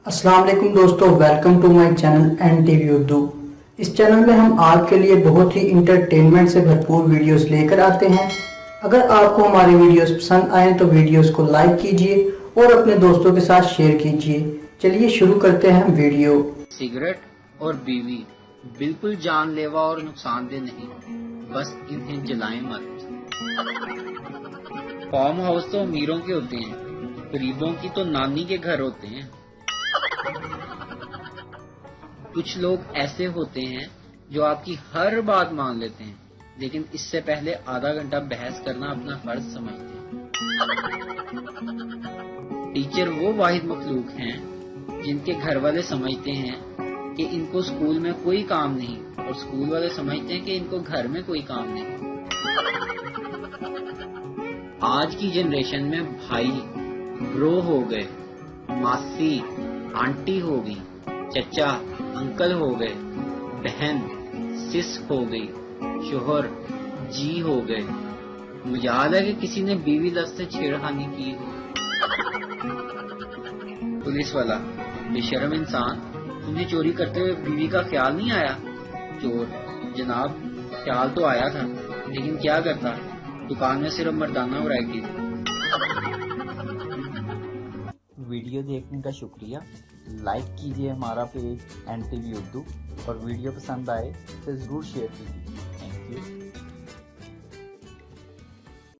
अस्सलाम वालेकुम दोस्तों, welcome to my channel N T V Urdu. इस चैनल में हम आपके लिए बहुत ही इंटरटेनमेंट से भरपूर वीडियोस लेकर आते हैं। अगर आपको हमारी वीडियोस पसंद आए तो वीडियोस को लाइक कीजिए और अपने दोस्तों के साथ शेयर कीजिए। चलिए शुरू करते हैं वीडियो। सिगरेट और बीवी बिल्कुल जानलेवा और नुकसानदेह नहीं, बस इन्हें जलाएं मत। फार्म हाउस तो अमीरों के होते हैं, गरीबों की तो नानी के घर होते हैं। कुछ लोग ऐसे होते हैं जो आपकी हर बात मान लेते हैं, लेकिन इससे पहले आधा घंटा बहस करना अपना फर्ज समझते हैं। टीचर वो वाहिद मखलूक हैं जिनके घर वाले समझते हैं कि इनको स्कूल में कोई काम नहीं, और स्कूल वाले समझते हैं कि इनको घर में कोई काम नहीं। आज की जनरेशन में भाई ब्रो हो गए, मासी आंटी हो गई, चचा अंकल हो गए, बहन सिस हो गई, शोहर जी हो गए। मुझे याद है कि किसी ने बीवी लफ्ज से छेड़खानी की हो। पुलिस वाला बेशर्म इंसान, तुम्हें चोरी करते हुए बीवी का ख्याल नहीं आया? चोर जनाब, ख्याल तो आया था, लेकिन क्या करता, दुकान में सिर्फ मर्दाना वैरायटी थी। वीडियो देखने का शुक्रिया। लाइक कीजिए हमारा page N T V Urdu, और वीडियो पसंद आए तो ज़रूर शेयर कीजिए। Thank you.